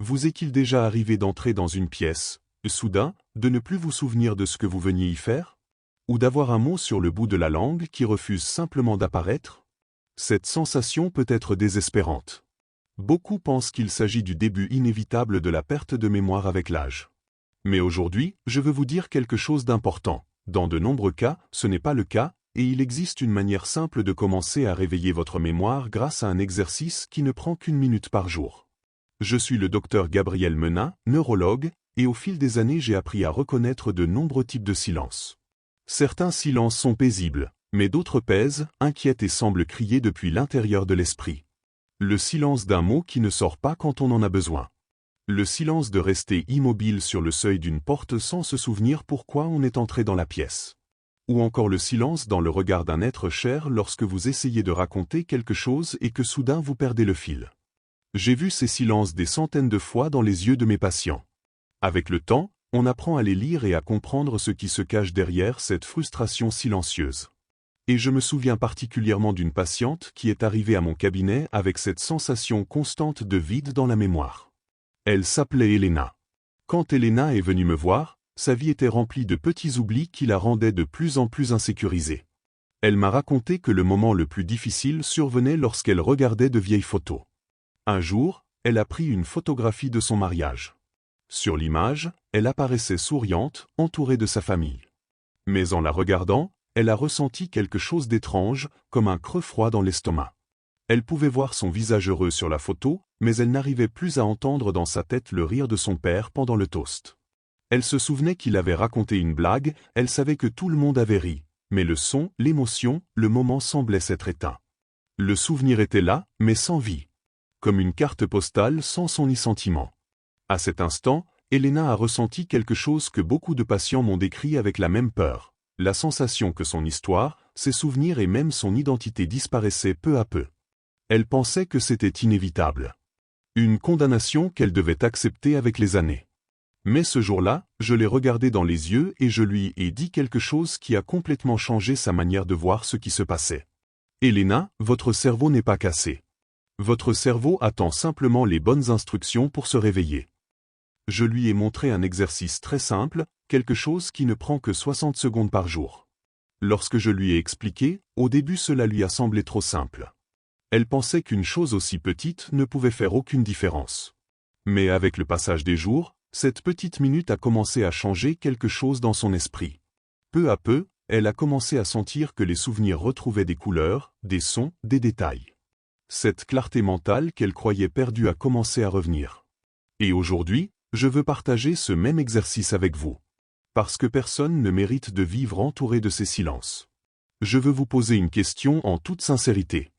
Vous est-il déjà arrivé d'entrer dans une pièce, soudain, de ne plus vous souvenir de ce que vous veniez y faire? Ou d'avoir un mot sur le bout de la langue qui refuse simplement d'apparaître? Cette sensation peut être désespérante. Beaucoup pensent qu'il s'agit du début inévitable de la perte de mémoire avec l'âge. Mais aujourd'hui, je veux vous dire quelque chose d'important. Dans de nombreux cas, ce n'est pas le cas, et il existe une manière simple de commencer à réveiller votre mémoire grâce à un exercice qui ne prend qu'une minute par jour. Je suis le docteur Gabriel Menin, neurologue, et au fil des années j'ai appris à reconnaître de nombreux types de silences. Certains silences sont paisibles, mais d'autres pèsent, inquiètent et semblent crier depuis l'intérieur de l'esprit. Le silence d'un mot qui ne sort pas quand on en a besoin. Le silence de rester immobile sur le seuil d'une porte sans se souvenir pourquoi on est entré dans la pièce. Ou encore le silence dans le regard d'un être cher lorsque vous essayez de raconter quelque chose et que soudain vous perdez le fil. J'ai vu ces silences des centaines de fois dans les yeux de mes patients. Avec le temps, on apprend à les lire et à comprendre ce qui se cache derrière cette frustration silencieuse. Et je me souviens particulièrement d'une patiente qui est arrivée à mon cabinet avec cette sensation constante de vide dans la mémoire. Elle s'appelait Elena. Quand Elena est venue me voir, sa vie était remplie de petits oublis qui la rendaient de plus en plus insécurisée. Elle m'a raconté que le moment le plus difficile survenait lorsqu'elle regardait de vieilles photos. Un jour, elle a pris une photographie de son mariage. Sur l'image, elle apparaissait souriante, entourée de sa famille. Mais en la regardant, elle a ressenti quelque chose d'étrange, comme un creux froid dans l'estomac. Elle pouvait voir son visage heureux sur la photo, mais elle n'arrivait plus à entendre dans sa tête le rire de son père pendant le toast. Elle se souvenait qu'il avait raconté une blague, elle savait que tout le monde avait ri, mais le son, l'émotion, le moment semblaient s'être éteints. Le souvenir était là, mais sans vie. Comme une carte postale sans son ni sentiment. À cet instant, Elena a ressenti quelque chose que beaucoup de patients m'ont décrit avec la même peur. La sensation que son histoire, ses souvenirs et même son identité disparaissaient peu à peu. Elle pensait que c'était inévitable. Une condamnation qu'elle devait accepter avec les années. Mais ce jour-là, je l'ai regardée dans les yeux et je lui ai dit quelque chose qui a complètement changé sa manière de voir ce qui se passait. Elena, votre cerveau n'est pas cassé. Votre cerveau attend simplement les bonnes instructions pour se réveiller. Je lui ai montré un exercice très simple, quelque chose qui ne prend que 60 secondes par jour. Lorsque je lui ai expliqué, au début cela lui a semblé trop simple. Elle pensait qu'une chose aussi petite ne pouvait faire aucune différence. Mais avec le passage des jours, cette petite minute a commencé à changer quelque chose dans son esprit. Peu à peu, elle a commencé à sentir que les souvenirs retrouvaient des couleurs, des sons, des détails. Cette clarté mentale qu'elle croyait perdue a commencé à revenir. Et aujourd'hui, je veux partager ce même exercice avec vous. Parce que personne ne mérite de vivre entouré de ces silences. Je veux vous poser une question en toute sincérité.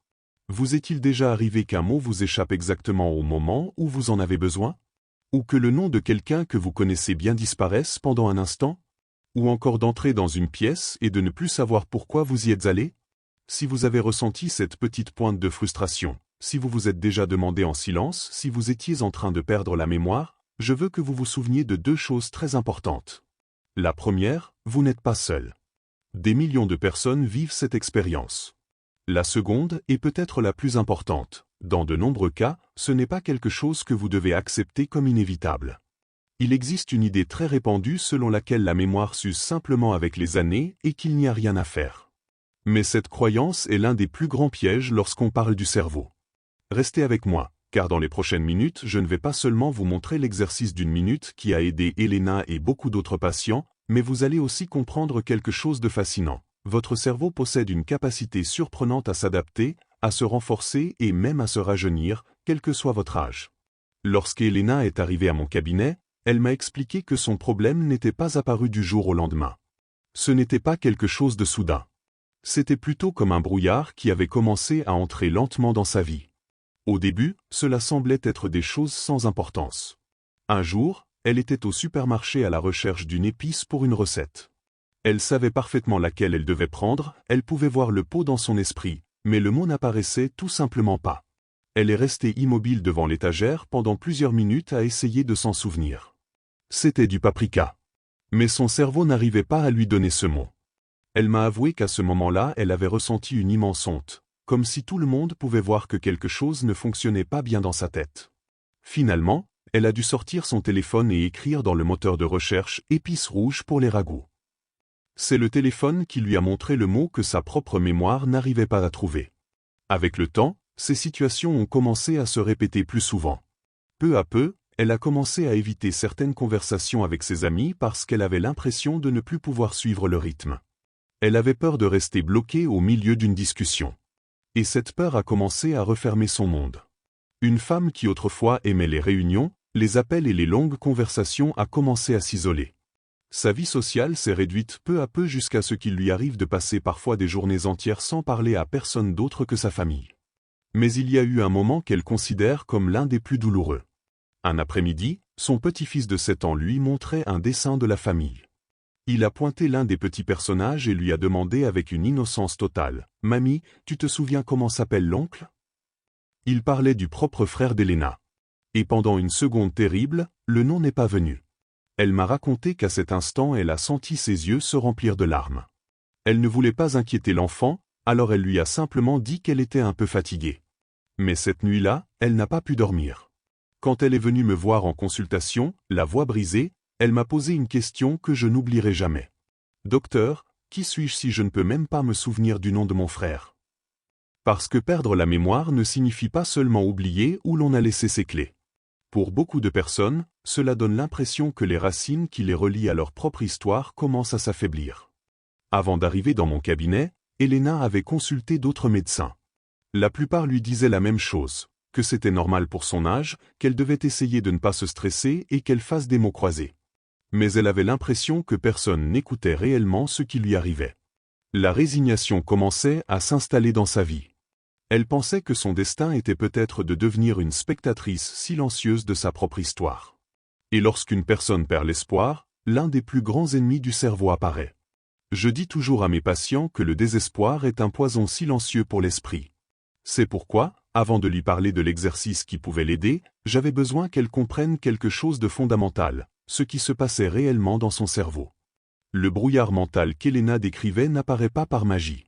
Vous est-il déjà arrivé qu'un mot vous échappe exactement au moment où vous en avez besoin? Ou que le nom de quelqu'un que vous connaissez bien disparaisse pendant un instant? Ou encore d'entrer dans une pièce et de ne plus savoir pourquoi vous y êtes allé? Si vous avez ressenti cette petite pointe de frustration, si vous vous êtes déjà demandé en silence si vous étiez en train de perdre la mémoire, je veux que vous vous souveniez de deux choses très importantes. La première, vous n'êtes pas seul. Des millions de personnes vivent cette expérience. La seconde est peut-être la plus importante. Dans de nombreux cas, ce n'est pas quelque chose que vous devez accepter comme inévitable. Il existe une idée très répandue selon laquelle la mémoire s'use simplement avec les années et qu'il n'y a rien à faire. Mais cette croyance est l'un des plus grands pièges lorsqu'on parle du cerveau. Restez avec moi, car dans les prochaines minutes, je ne vais pas seulement vous montrer l'exercice d'une minute qui a aidé Elena et beaucoup d'autres patients, mais vous allez aussi comprendre quelque chose de fascinant. Votre cerveau possède une capacité surprenante à s'adapter, à se renforcer et même à se rajeunir, quel que soit votre âge. Lorsqu'Elena est arrivée à mon cabinet, elle m'a expliqué que son problème n'était pas apparu du jour au lendemain. Ce n'était pas quelque chose de soudain. C'était plutôt comme un brouillard qui avait commencé à entrer lentement dans sa vie. Au début, cela semblait être des choses sans importance. Un jour, elle était au supermarché à la recherche d'une épice pour une recette. Elle savait parfaitement laquelle elle devait prendre, elle pouvait voir le pot dans son esprit, mais le mot n'apparaissait tout simplement pas. Elle est restée immobile devant l'étagère pendant plusieurs minutes à essayer de s'en souvenir. C'était du paprika. Mais son cerveau n'arrivait pas à lui donner ce mot. Elle m'a avoué qu'à ce moment-là, elle avait ressenti une immense honte, comme si tout le monde pouvait voir que quelque chose ne fonctionnait pas bien dans sa tête. Finalement, Elle a dû sortir son téléphone et écrire dans le moteur de recherche « épices rouges pour les ragoûts ». C'est le téléphone qui lui a montré le mot que sa propre mémoire n'arrivait pas à trouver. Avec le temps, ces situations ont commencé à se répéter plus souvent. Peu à peu, elle a commencé à éviter certaines conversations avec ses amis parce qu'elle avait l'impression de ne plus pouvoir suivre le rythme. Elle avait peur de rester bloquée au milieu d'une discussion. Et cette peur a commencé à refermer son monde. Une femme qui autrefois aimait les réunions, les appels et les longues conversations a commencé à s'isoler. Sa vie sociale s'est réduite peu à peu jusqu'à ce qu'il lui arrive de passer parfois des journées entières sans parler à personne d'autre que sa famille. Mais il y a eu un moment qu'elle considère comme l'un des plus douloureux. Un après-midi, son petit-fils de 7 ans lui montrait un dessin de la famille. Il a pointé l'un des petits personnages et lui a demandé avec une innocence totale « Mamie, tu te souviens comment s'appelle l'oncle ?» Il parlait du propre frère d'Elena. Et pendant une seconde terrible, le nom n'est pas venu. Elle m'a raconté qu'à cet instant elle a senti ses yeux se remplir de larmes. Elle ne voulait pas inquiéter l'enfant, alors elle lui a simplement dit qu'elle était un peu fatiguée. Mais cette nuit-là, elle n'a pas pu dormir. Quand elle est venue me voir en consultation, la voix brisée, elle m'a posé une question que je n'oublierai jamais. « Docteur, qui suis-je si je ne peux même pas me souvenir du nom de mon frère ?» Parce que perdre la mémoire ne signifie pas seulement oublier où l'on a laissé ses clés. Pour beaucoup de personnes, cela donne l'impression que les racines qui les relient à leur propre histoire commencent à s'affaiblir. Avant d'arriver dans mon cabinet, Elena avait consulté d'autres médecins. La plupart lui disaient la même chose, que c'était normal pour son âge, qu'elle devait essayer de ne pas se stresser et qu'elle fasse des mots croisés. Mais elle avait l'impression que personne n'écoutait réellement ce qui lui arrivait. La résignation commençait à s'installer dans sa vie. Elle pensait que son destin était peut-être de devenir une spectatrice silencieuse de sa propre histoire. Et lorsqu'une personne perd l'espoir, l'un des plus grands ennemis du cerveau apparaît. Je dis toujours à mes patients que le désespoir est un poison silencieux pour l'esprit. C'est pourquoi, avant de lui parler de l'exercice qui pouvait l'aider, j'avais besoin qu'elle comprenne quelque chose de fondamental, ce qui se passait réellement dans son cerveau. Le brouillard mental qu'Elena décrivait n'apparaît pas par magie.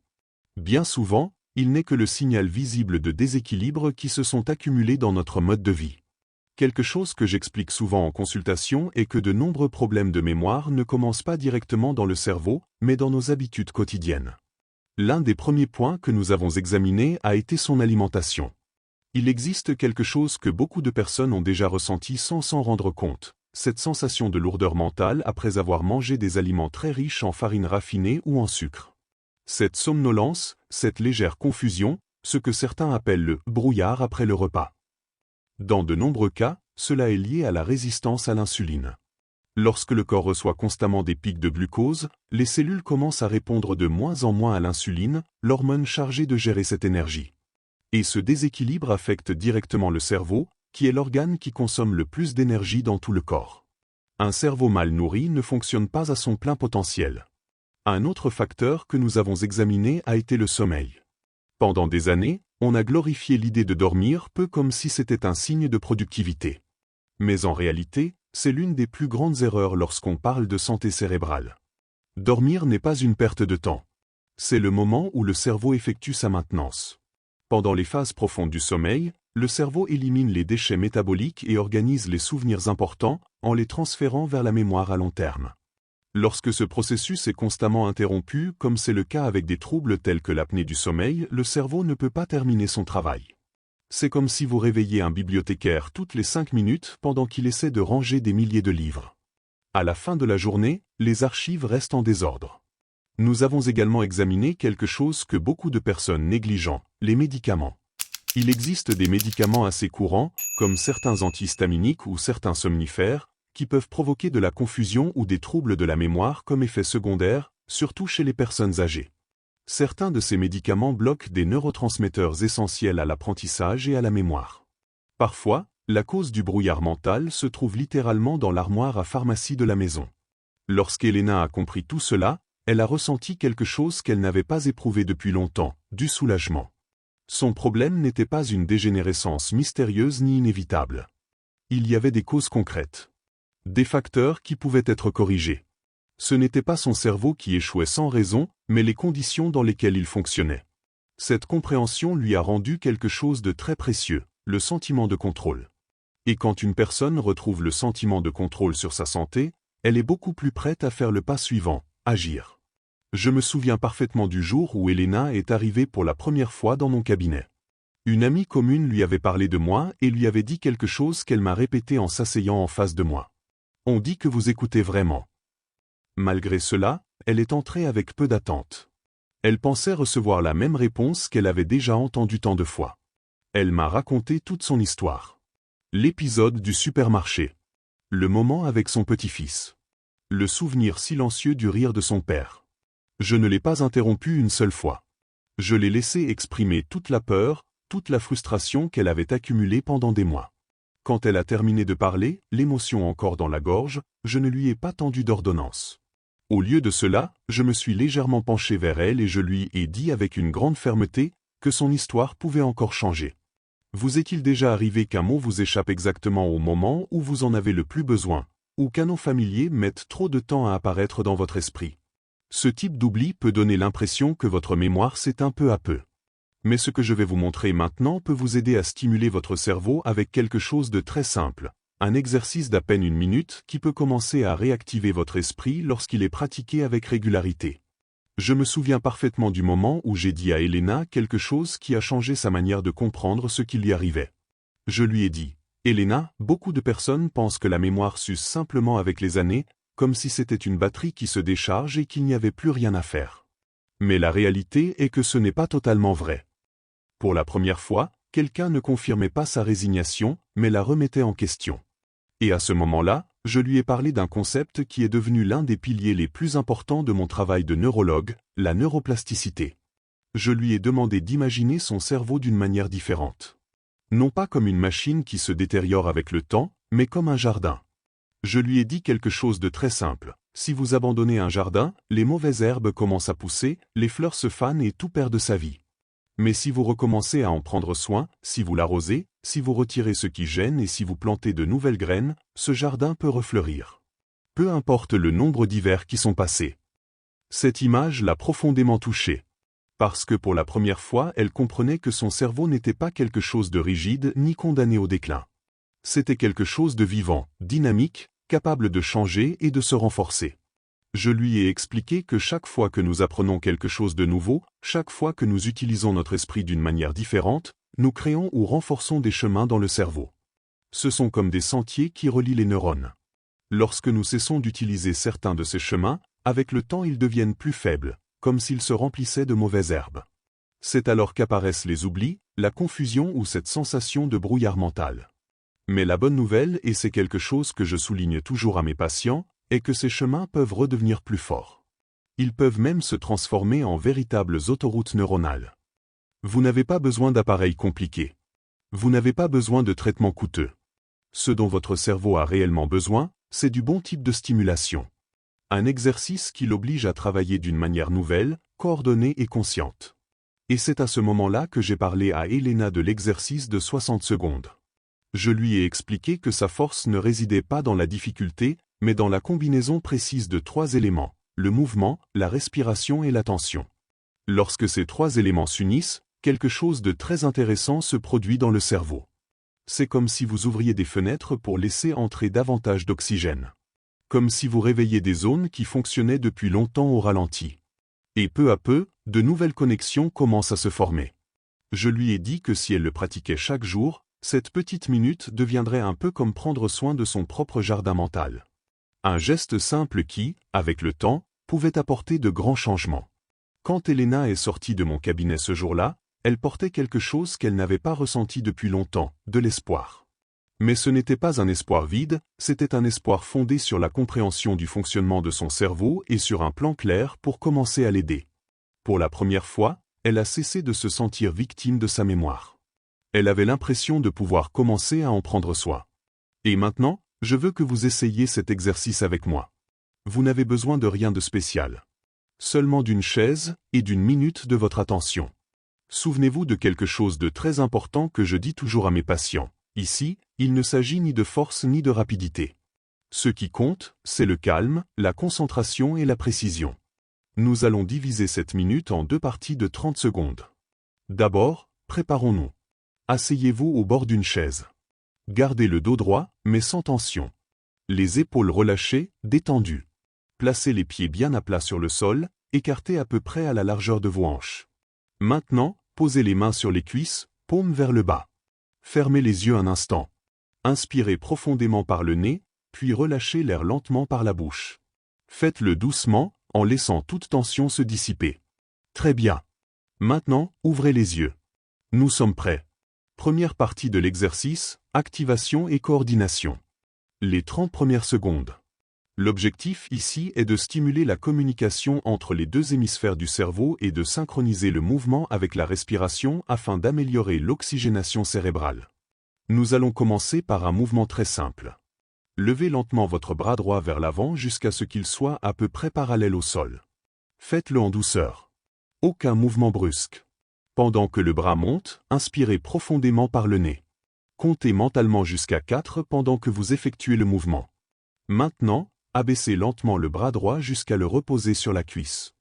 Bien souvent, il n'est que le signal visible de déséquilibres qui se sont accumulés dans notre mode de vie. Quelque chose que j'explique souvent en consultation est que de nombreux problèmes de mémoire ne commencent pas directement dans le cerveau, mais dans nos habitudes quotidiennes. L'un des premiers points que nous avons examinés a été son alimentation. Il existe quelque chose que beaucoup de personnes ont déjà ressenti sans s'en rendre compte, cette sensation de lourdeur mentale après avoir mangé des aliments très riches en farine raffinée ou en sucre. Cette somnolence, cette légère confusion, ce que certains appellent le brouillard après le repas. Dans de nombreux cas, cela est lié à la résistance à l'insuline. Lorsque le corps reçoit constamment des pics de glucose, les cellules commencent à répondre de moins en moins à l'insuline, l'hormone chargée de gérer cette énergie. Et ce déséquilibre affecte directement le cerveau, qui est l'organe qui consomme le plus d'énergie dans tout le corps. Un cerveau mal nourri ne fonctionne pas à son plein potentiel. Un autre facteur que nous avons examiné a été le sommeil. Pendant des années, on a glorifié l'idée de dormir peu comme si c'était un signe de productivité. Mais en réalité, c'est l'une des plus grandes erreurs lorsqu'on parle de santé cérébrale. Dormir n'est pas une perte de temps. C'est le moment où le cerveau effectue sa maintenance. Pendant les phases profondes du sommeil, le cerveau élimine les déchets métaboliques et organise les souvenirs importants en les transférant vers la mémoire à long terme. Lorsque ce processus est constamment interrompu, comme c'est le cas avec des troubles tels que l'apnée du sommeil, le cerveau ne peut pas terminer son travail. C'est comme si vous réveilliez un bibliothécaire toutes les 5 minutes pendant qu'il essaie de ranger des milliers de livres. À la fin de la journée, les archives restent en désordre. Nous avons également examiné quelque chose que beaucoup de personnes négligent, les médicaments. Il existe des médicaments assez courants, comme certains antihistaminiques ou certains somnifères, qui peuvent provoquer de la confusion ou des troubles de la mémoire comme effet secondaire, surtout chez les personnes âgées. Certains de ces médicaments bloquent des neurotransmetteurs essentiels à l'apprentissage et à la mémoire. Parfois, la cause du brouillard mental se trouve littéralement dans l'armoire à pharmacie de la maison. Lorsqu'Elena a compris tout cela, elle a ressenti quelque chose qu'elle n'avait pas éprouvé depuis longtemps, du soulagement. Son problème n'était pas une dégénérescence mystérieuse ni inévitable. Il y avait des causes concrètes. Des facteurs qui pouvaient être corrigés. Ce n'était pas son cerveau qui échouait sans raison, mais les conditions dans lesquelles il fonctionnait. Cette compréhension lui a rendu quelque chose de très précieux, le sentiment de contrôle. Et quand une personne retrouve le sentiment de contrôle sur sa santé, elle est beaucoup plus prête à faire le pas suivant, agir. Je me souviens parfaitement du jour où Elena est arrivée pour la première fois dans mon cabinet. Une amie commune lui avait parlé de moi et lui avait dit quelque chose qu'elle m'a répété en s'asseyant en face de moi. On dit que vous écoutez vraiment. Malgré cela, elle est entrée avec peu d'attente. Elle pensait recevoir la même réponse qu'elle avait déjà entendue tant de fois. Elle m'a raconté toute son histoire. L'épisode du supermarché. Le moment avec son petit-fils. Le souvenir silencieux du rire de son père. Je ne l'ai pas interrompu une seule fois. Je l'ai laissé exprimer toute la peur, toute la frustration qu'elle avait accumulée pendant des mois. Quand elle a terminé de parler, l'émotion encore dans la gorge, je ne lui ai pas tendu d'ordonnance. Au lieu de cela, je me suis légèrement penché vers elle et je lui ai dit avec une grande fermeté que son histoire pouvait encore changer. Vous est-il déjà arrivé qu'un mot vous échappe exactement au moment où vous en avez le plus besoin, ou qu'un nom familier mette trop de temps à apparaître dans votre esprit? Ce type d'oubli peut donner l'impression que votre mémoire s'éteint peu à peu. Mais ce que je vais vous montrer maintenant peut vous aider à stimuler votre cerveau avec quelque chose de très simple, un exercice d'à peine 1 minute qui peut commencer à réactiver votre esprit lorsqu'il est pratiqué avec régularité. Je me souviens parfaitement du moment où j'ai dit à Elena quelque chose qui a changé sa manière de comprendre ce qui lui arrivait. Je lui ai dit, « Elena, beaucoup de personnes pensent que la mémoire s'use simplement avec les années, comme si c'était une batterie qui se décharge et qu'il n'y avait plus rien à faire. Mais la réalité est que ce n'est pas totalement vrai. » Pour la première fois, quelqu'un ne confirmait pas sa résignation, mais la remettait en question. Et à ce moment-là, je lui ai parlé d'un concept qui est devenu l'un des piliers les plus importants de mon travail de neurologue, la neuroplasticité. Je lui ai demandé d'imaginer son cerveau d'une manière différente. Non pas comme une machine qui se détériore avec le temps, mais comme un jardin. Je lui ai dit quelque chose de très simple. Si vous abandonnez un jardin, les mauvaises herbes commencent à pousser, les fleurs se fanent et tout perd de sa vie. Mais si vous recommencez à en prendre soin, si vous l'arrosez, si vous retirez ce qui gêne et si vous plantez de nouvelles graines, ce jardin peut refleurir. Peu importe le nombre d'hivers qui sont passés. Cette image l'a profondément touchée. Parce que pour la première fois, elle comprenait que son cerveau n'était pas quelque chose de rigide ni condamné au déclin. C'était quelque chose de vivant, dynamique, capable de changer et de se renforcer. Je lui ai expliqué que chaque fois que nous apprenons quelque chose de nouveau, chaque fois que nous utilisons notre esprit d'une manière différente, nous créons ou renforçons des chemins dans le cerveau. Ce sont comme des sentiers qui relient les neurones. Lorsque nous cessons d'utiliser certains de ces chemins, avec le temps ils deviennent plus faibles, comme s'ils se remplissaient de mauvaises herbes. C'est alors qu'apparaissent les oublis, la confusion ou cette sensation de brouillard mental. Mais la bonne nouvelle, et c'est quelque chose que je souligne toujours à mes patients, est que ces chemins peuvent redevenir plus forts. Ils peuvent même se transformer en véritables autoroutes neuronales. Vous n'avez pas besoin d'appareils compliqués. Vous n'avez pas besoin de traitements coûteux. Ce dont votre cerveau a réellement besoin, c'est du bon type de stimulation. Un exercice qui l'oblige à travailler d'une manière nouvelle, coordonnée et consciente. Et c'est à ce moment-là que j'ai parlé à Elena de l'exercice de 60 secondes. Je lui ai expliqué que sa force ne résidait pas dans la difficulté, mais dans la combinaison précise de 3 éléments, le mouvement, la respiration et l'attention. Lorsque ces 3 éléments s'unissent, quelque chose de très intéressant se produit dans le cerveau. C'est comme si vous ouvriez des fenêtres pour laisser entrer davantage d'oxygène. Comme si vous réveilliez des zones qui fonctionnaient depuis longtemps au ralenti. Et peu à peu, de nouvelles connexions commencent à se former. Je lui ai dit que si elle le pratiquait chaque jour, cette petite minute deviendrait un peu comme prendre soin de son propre jardin mental. Un geste simple qui, avec le temps, pouvait apporter de grands changements. Quand Elena est sortie de mon cabinet ce jour-là, elle portait quelque chose qu'elle n'avait pas ressenti depuis longtemps, de l'espoir. Mais ce n'était pas un espoir vide, c'était un espoir fondé sur la compréhension du fonctionnement de son cerveau et sur un plan clair pour commencer à l'aider. Pour la première fois, elle a cessé de se sentir victime de sa mémoire. Elle avait l'impression de pouvoir commencer à en prendre soin. Et maintenant, je veux que vous essayiez cet exercice avec moi. Vous n'avez besoin de rien de spécial. Seulement d'une chaise et d'une minute de votre attention. Souvenez-vous de quelque chose de très important que je dis toujours à mes patients. Ici, il ne s'agit ni de force ni de rapidité. Ce qui compte, c'est le calme, la concentration et la précision. Nous allons diviser cette minute en 2 parties de 30 secondes. D'abord, préparons-nous. Asseyez-vous au bord d'une chaise. Gardez le dos droit, mais sans tension. Les épaules relâchées, détendues. Placez les pieds bien à plat sur le sol, écartés à peu près à la largeur de vos hanches. Maintenant, posez les mains sur les cuisses, paumes vers le bas. Fermez les yeux un instant. Inspirez profondément par le nez, puis relâchez l'air lentement par la bouche. Faites-le doucement, en laissant toute tension se dissiper. Très bien. Maintenant, ouvrez les yeux. Nous sommes prêts. Première partie de l'exercice, activation et coordination. Les 30 premières secondes. L'objectif ici est de stimuler la communication entre les deux hémisphères du cerveau et de synchroniser le mouvement avec la respiration afin d'améliorer l'oxygénation cérébrale. Nous allons commencer par un mouvement très simple. Levez lentement votre bras droit vers l'avant jusqu'à ce qu'il soit à peu près parallèle au sol. Faites-le en douceur. Aucun mouvement brusque. Pendant que le bras monte, inspirez profondément par le nez. Comptez mentalement jusqu'à 4 pendant que vous effectuez le mouvement. Maintenant, abaissez lentement le bras droit jusqu'à le reposer sur la cuisse.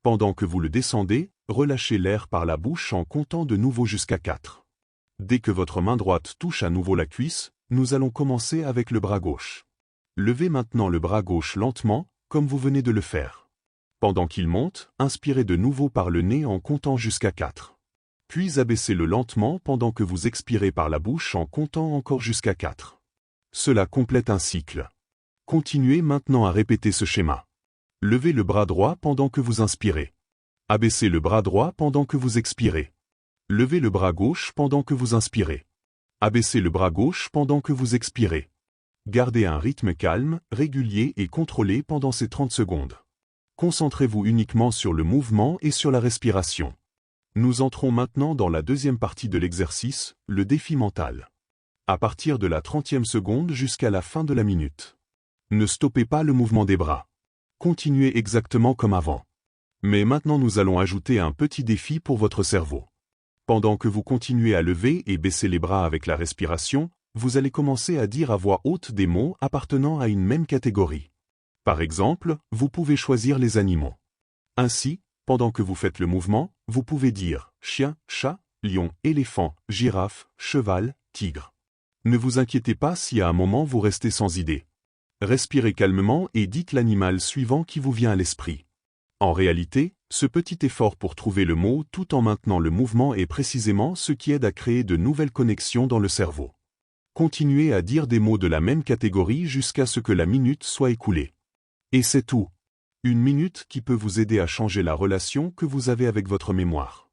Pendant que vous le descendez, relâchez l'air par la bouche en comptant de nouveau jusqu'à 4. Dès que votre main droite touche à nouveau la cuisse, nous allons commencer avec le bras gauche. Levez maintenant le bras gauche lentement, comme vous venez de le faire. Pendant qu'il monte, inspirez de nouveau par le nez en comptant jusqu'à 4. Puis abaissez-le lentement pendant que vous expirez par la bouche en comptant encore jusqu'à 4. Cela complète un cycle. Continuez maintenant à répéter ce schéma. Levez le bras droit pendant que vous inspirez. Abaissez le bras droit pendant que vous expirez. Levez le bras gauche pendant que vous inspirez. Abaissez le bras gauche pendant que vous expirez. Gardez un rythme calme, régulier et contrôlé pendant ces 30 secondes. Concentrez-vous uniquement sur le mouvement et sur la respiration. Nous entrons maintenant dans la deuxième partie de l'exercice, le défi mental. À partir de la 30e seconde jusqu'à la fin de la minute. Ne stoppez pas le mouvement des bras. Continuez exactement comme avant. Mais maintenant nous allons ajouter un petit défi pour votre cerveau. Pendant que vous continuez à lever et baisser les bras avec la respiration, vous allez commencer à dire à voix haute des mots appartenant à une même catégorie. Par exemple, vous pouvez choisir les animaux. Ainsi, pendant que vous faites le mouvement, vous pouvez dire chien, chat, lion, éléphant, girafe, cheval, tigre. Ne vous inquiétez pas si à un moment vous restez sans idée. Respirez calmement et dites l'animal suivant qui vous vient à l'esprit. En réalité, ce petit effort pour trouver le mot tout en maintenant le mouvement est précisément ce qui aide à créer de nouvelles connexions dans le cerveau. Continuez à dire des mots de la même catégorie jusqu'à ce que la minute soit écoulée. Et c'est tout. Une minute qui peut vous aider à changer la relation que vous avez avec votre mémoire.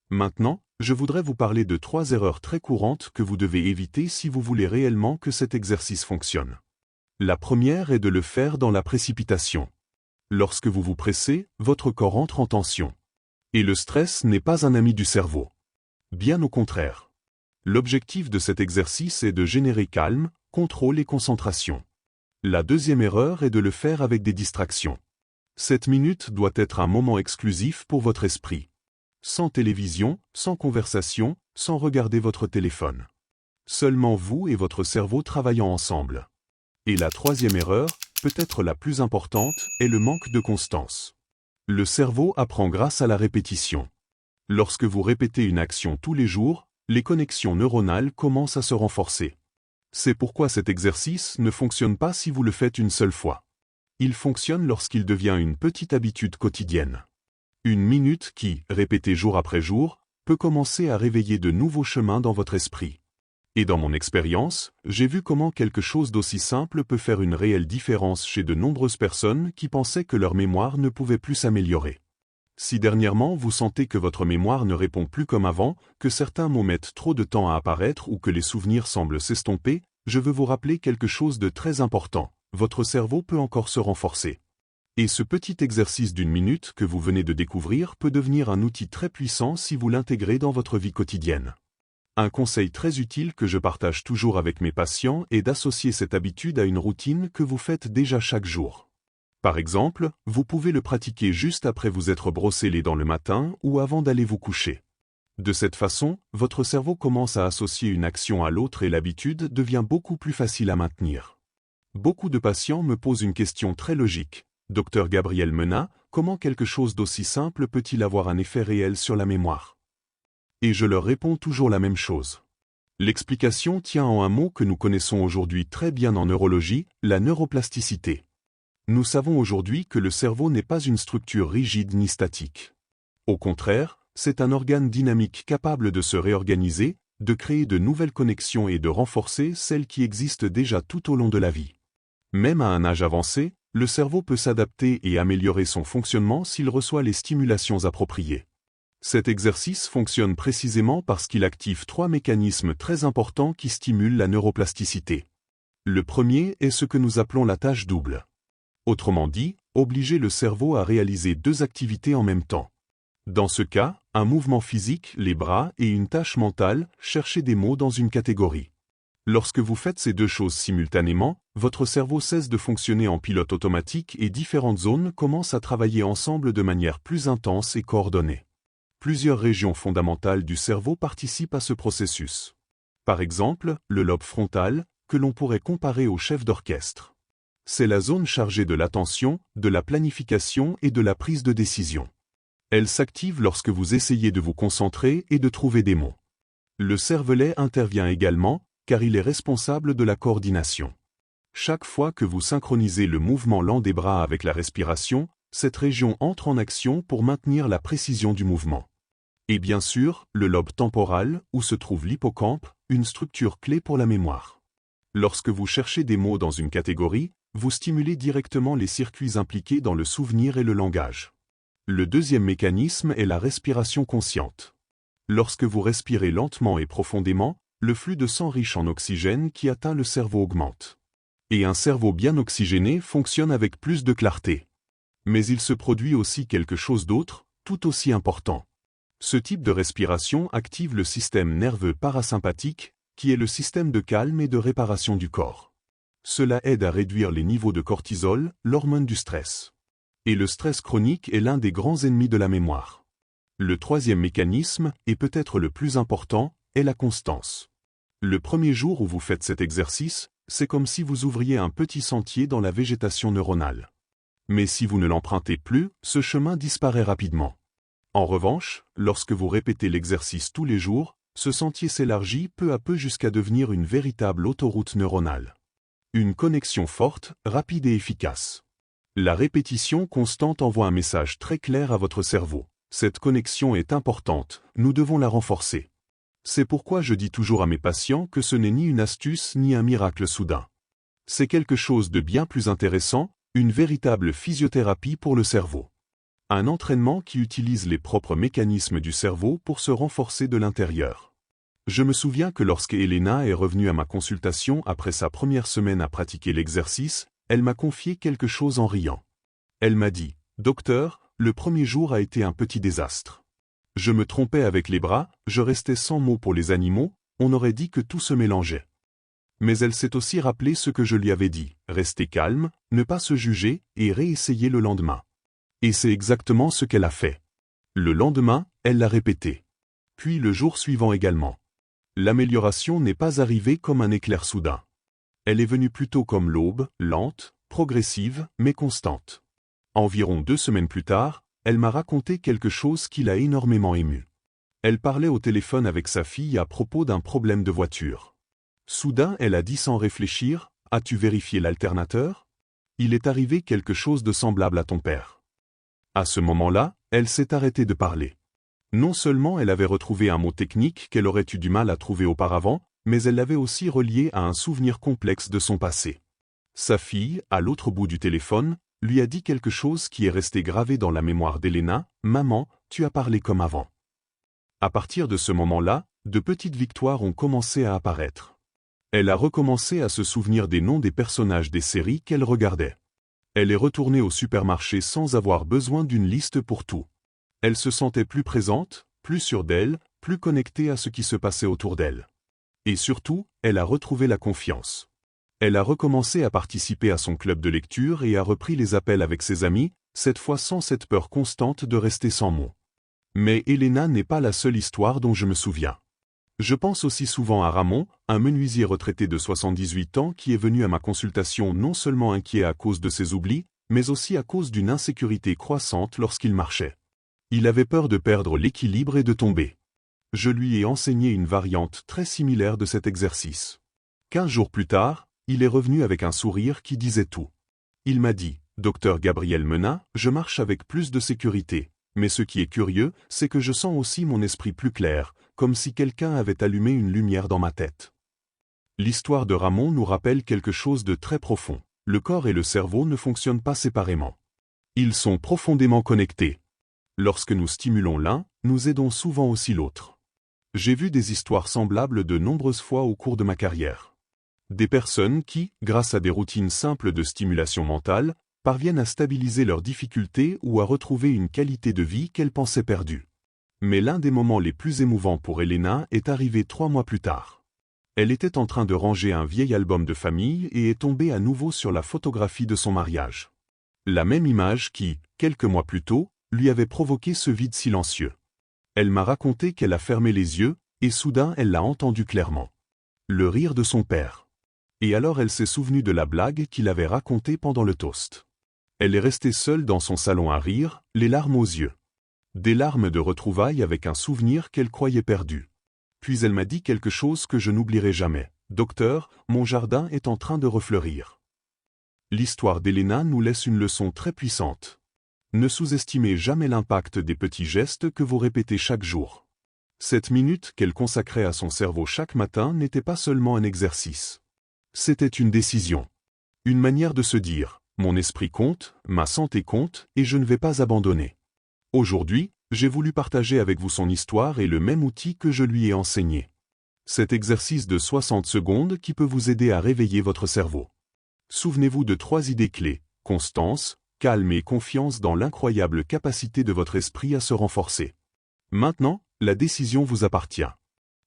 Maintenant, je voudrais vous parler de 3 erreurs très courantes que vous devez éviter si vous voulez réellement que cet exercice fonctionne. La première est de le faire dans la précipitation. Lorsque vous vous pressez, votre corps entre en tension. Et le stress n'est pas un ami du cerveau. Bien au contraire. L'objectif de cet exercice est de générer calme, contrôle et concentration. La deuxième erreur est de le faire avec des distractions. Cette minute doit être un moment exclusif pour votre esprit. Sans télévision, sans conversation, sans regarder votre téléphone. Seulement vous et votre cerveau travaillant ensemble. Et la troisième erreur, peut-être la plus importante, est le manque de constance. Le cerveau apprend grâce à la répétition. Lorsque vous répétez une action tous les jours, les connexions neuronales commencent à se renforcer. C'est pourquoi cet exercice ne fonctionne pas si vous le faites une seule fois. Il fonctionne lorsqu'il devient une petite habitude quotidienne. Une minute qui, répétée jour après jour, peut commencer à réveiller de nouveaux chemins dans votre esprit. Et dans mon expérience, j'ai vu comment quelque chose d'aussi simple peut faire une réelle différence chez de nombreuses personnes qui pensaient que leur mémoire ne pouvait plus s'améliorer. Si dernièrement vous sentez que votre mémoire ne répond plus comme avant, que certains mots mettent trop de temps à apparaître ou que les souvenirs semblent s'estomper, je veux vous rappeler quelque chose de très important. Votre cerveau peut encore se renforcer. Et ce petit exercice d'une minute que vous venez de découvrir peut devenir un outil très puissant si vous l'intégrez dans votre vie quotidienne. Un conseil très utile que je partage toujours avec mes patients est d'associer cette habitude à une routine que vous faites déjà chaque jour. Par exemple, vous pouvez le pratiquer juste après vous être brossé les dents le matin ou avant d'aller vous coucher. De cette façon, votre cerveau commence à associer une action à l'autre et l'habitude devient beaucoup plus facile à maintenir. Beaucoup de patients me posent une question très logique. Dr Gabriel Menat, comment quelque chose d'aussi simple peut-il avoir un effet réel sur la mémoire? Et je leur réponds toujours la même chose. L'explication tient en un mot que nous connaissons aujourd'hui très bien en neurologie, la neuroplasticité. Nous savons aujourd'hui que le cerveau n'est pas une structure rigide ni statique. Au contraire, c'est un organe dynamique capable de se réorganiser, de créer de nouvelles connexions et de renforcer celles qui existent déjà tout au long de la vie. Même à un âge avancé, le cerveau peut s'adapter et améliorer son fonctionnement s'il reçoit les stimulations appropriées. Cet exercice fonctionne précisément parce qu'il active 3 mécanismes très importants qui stimulent la neuroplasticité. Le premier est ce que nous appelons la tâche double. Autrement dit, obliger le cerveau à réaliser 2 activités en même temps. Dans ce cas, un mouvement physique, les bras, et une tâche mentale, chercher des mots dans une catégorie. Lorsque vous faites ces 2 choses simultanément, votre cerveau cesse de fonctionner en pilote automatique et différentes zones commencent à travailler ensemble de manière plus intense et coordonnée. Plusieurs régions fondamentales du cerveau participent à ce processus. Par exemple, le lobe frontal, que l'on pourrait comparer au chef d'orchestre. C'est la zone chargée de l'attention, de la planification et de la prise de décision. Elle s'active lorsque vous essayez de vous concentrer et de trouver des mots. Le cervelet intervient également, car il est responsable de la coordination. Chaque fois que vous synchronisez le mouvement lent des bras avec la respiration, cette région entre en action pour maintenir la précision du mouvement. Et bien sûr, le lobe temporal, où se trouve l'hippocampe, une structure clé pour la mémoire. Lorsque vous cherchez des mots dans une catégorie, vous stimulez directement les circuits impliqués dans le souvenir et le langage. Le deuxième mécanisme est la respiration consciente. Lorsque vous respirez lentement et profondément, le flux de sang riche en oxygène qui atteint le cerveau augmente. Et un cerveau bien oxygéné fonctionne avec plus de clarté. Mais il se produit aussi quelque chose d'autre, tout aussi important. Ce type de respiration active le système nerveux parasympathique, qui est le système de calme et de réparation du corps. Cela aide à réduire les niveaux de cortisol, l'hormone du stress. Et le stress chronique est l'un des grands ennemis de la mémoire. Le troisième mécanisme, et peut-être le plus important, est la constance. Le premier jour où vous faites cet exercice, c'est comme si vous ouvriez un petit sentier dans la végétation neuronale. Mais si vous ne l'empruntez plus, ce chemin disparaît rapidement. En revanche, lorsque vous répétez l'exercice tous les jours, ce sentier s'élargit peu à peu jusqu'à devenir une véritable autoroute neuronale. Une connexion forte, rapide et efficace. La répétition constante envoie un message très clair à votre cerveau. Cette connexion est importante, nous devons la renforcer. C'est pourquoi je dis toujours à mes patients que ce n'est ni une astuce ni un miracle soudain. C'est quelque chose de bien plus intéressant, une véritable physiothérapie pour le cerveau. Un entraînement qui utilise les propres mécanismes du cerveau pour se renforcer de l'intérieur. Je me souviens que lorsque Elena est revenue à ma consultation après sa première semaine à pratiquer l'exercice, elle m'a confié quelque chose en riant. Elle m'a dit, « Docteur, le premier jour a été un petit désastre. Je me trompais avec les bras, je restais sans mots pour les animaux, on aurait dit que tout se mélangeait. » Mais elle s'est aussi rappelé ce que je lui avais dit, rester calme, ne pas se juger et réessayer le lendemain. Et c'est exactement ce qu'elle a fait. Le lendemain, elle l'a répété. Puis le jour suivant également. L'amélioration n'est pas arrivée comme un éclair soudain. Elle est venue plutôt comme l'aube, lente, progressive, mais constante. Environ 2 semaines plus tard, elle m'a raconté quelque chose qui l'a énormément émue. Elle parlait au téléphone avec sa fille à propos d'un problème de voiture. Soudain, elle a dit sans réfléchir, « As-tu vérifié l'alternateur ? Il est arrivé quelque chose de semblable à ton père. » À ce moment-là, elle s'est arrêtée de parler. Non seulement elle avait retrouvé un mot technique qu'elle aurait eu du mal à trouver auparavant, mais elle l'avait aussi relié à un souvenir complexe de son passé. Sa fille, à l'autre bout du téléphone, lui a dit quelque chose qui est resté gravé dans la mémoire d'Elena, « Maman, tu as parlé comme avant. » À partir de ce moment-là, de petites victoires ont commencé à apparaître. Elle a recommencé à se souvenir des noms des personnages des séries qu'elle regardait. Elle est retournée au supermarché sans avoir besoin d'une liste pour tout. Elle se sentait plus présente, plus sûre d'elle, plus connectée à ce qui se passait autour d'elle. Et surtout, elle a retrouvé la confiance. Elle a recommencé à participer à son club de lecture et a repris les appels avec ses amis, cette fois sans cette peur constante de rester sans mots. Mais Elena n'est pas la seule histoire dont je me souviens. Je pense aussi souvent à Ramon, un menuisier retraité de 78 ans qui est venu à ma consultation non seulement inquiet à cause de ses oublis, mais aussi à cause d'une insécurité croissante lorsqu'il marchait. Il avait peur de perdre l'équilibre et de tomber. Je lui ai enseigné une variante très similaire de cet exercice. 15 jours plus tard, il est revenu avec un sourire qui disait tout. Il m'a dit, « Docteur Gabriel Menat, je marche avec plus de sécurité, mais ce qui est curieux, c'est que je sens aussi mon esprit plus clair, comme si quelqu'un avait allumé une lumière dans ma tête. » L'histoire de Ramon nous rappelle quelque chose de très profond. Le corps et le cerveau ne fonctionnent pas séparément. Ils sont profondément connectés. Lorsque nous stimulons l'un, nous aidons souvent aussi l'autre. J'ai vu des histoires semblables de nombreuses fois au cours de ma carrière. Des personnes qui, grâce à des routines simples de stimulation mentale, parviennent à stabiliser leurs difficultés ou à retrouver une qualité de vie qu'elles pensaient perdue. Mais l'un des moments les plus émouvants pour Elena est arrivé 3 mois plus tard. Elle était en train de ranger un vieil album de famille et est tombée à nouveau sur la photographie de son mariage. La même image qui, quelques mois plus tôt, lui avait provoqué ce vide silencieux. Elle m'a raconté qu'elle a fermé les yeux, et soudain elle l'a entendu clairement. Le rire de son père. Et alors elle s'est souvenue de la blague qu'il avait racontée pendant le toast. Elle est restée seule dans son salon à rire, les larmes aux yeux. Des larmes de retrouvailles avec un souvenir qu'elle croyait perdu. Puis elle m'a dit quelque chose que je n'oublierai jamais. « Docteur, mon jardin est en train de refleurir. » L'histoire d'Elena nous laisse une leçon très puissante. Ne sous-estimez jamais l'impact des petits gestes que vous répétez chaque jour. Cette minute qu'elle consacrait à son cerveau chaque matin n'était pas seulement un exercice. C'était une décision. Une manière de se dire « Mon esprit compte, ma santé compte, et je ne vais pas abandonner. » Aujourd'hui, j'ai voulu partager avec vous son histoire et le même outil que je lui ai enseigné. Cet exercice de 60 secondes qui peut vous aider à réveiller votre cerveau. Souvenez-vous de 3 idées clés, constance, calme et confiance dans l'incroyable capacité de votre esprit à se renforcer. Maintenant, la décision vous appartient.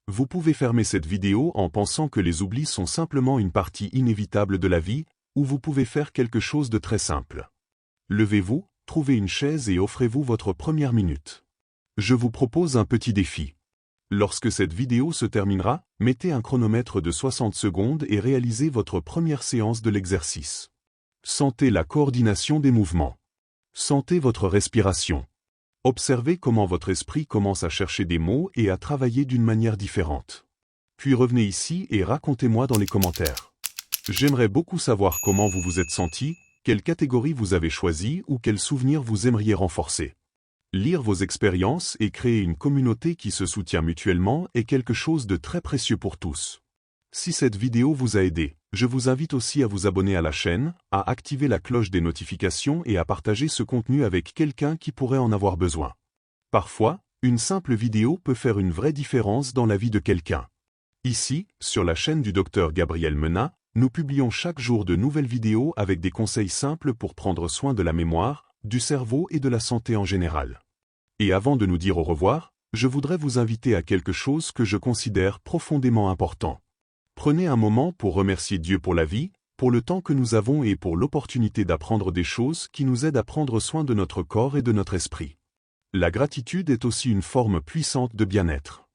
Vous pouvez fermer cette vidéo en pensant que les oublis sont simplement une partie inévitable de la vie, ou vous pouvez faire quelque chose de très simple. Levez-vous, trouvez une chaise et offrez-vous votre première minute. Je vous propose un petit défi. Lorsque cette vidéo se terminera, mettez un chronomètre de 60 secondes et réalisez votre première séance de l'exercice. Sentez la coordination des mouvements. Sentez votre respiration. Observez comment votre esprit commence à chercher des mots et à travailler d'une manière différente. Puis revenez ici et racontez-moi dans les commentaires. J'aimerais beaucoup savoir comment vous vous êtes senti, quelle catégorie vous avez choisi ou quels souvenirs vous aimeriez renforcer. Lire vos expériences et créer une communauté qui se soutient mutuellement est quelque chose de très précieux pour tous. Si cette vidéo vous a aidé, je vous invite aussi à vous abonner à la chaîne, à activer la cloche des notifications et à partager ce contenu avec quelqu'un qui pourrait en avoir besoin. Parfois, une simple vidéo peut faire une vraie différence dans la vie de quelqu'un. Ici, sur la chaîne du Dr Gabriel Menat, nous publions chaque jour de nouvelles vidéos avec des conseils simples pour prendre soin de la mémoire, du cerveau et de la santé en général. Et avant de nous dire au revoir, je voudrais vous inviter à quelque chose que je considère profondément important. Prenez un moment pour remercier Dieu pour la vie, pour le temps que nous avons et pour l'opportunité d'apprendre des choses qui nous aident à prendre soin de notre corps et de notre esprit. La gratitude est aussi une forme puissante de bien-être.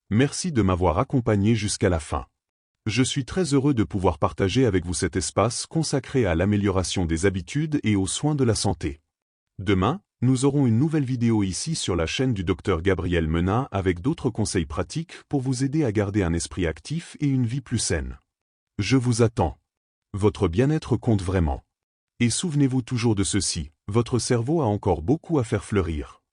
Merci de m'avoir accompagné jusqu'à la fin. Je suis très heureux de pouvoir partager avec vous cet espace consacré à l'amélioration des habitudes et aux soins de la santé. Demain, nous aurons une nouvelle vidéo ici sur la chaîne du Dr Gabriel Menat avec d'autres conseils pratiques pour vous aider à garder un esprit actif et une vie plus saine. Je vous attends. Votre bien-être compte vraiment. Et souvenez-vous toujours de ceci, votre cerveau a encore beaucoup à faire fleurir.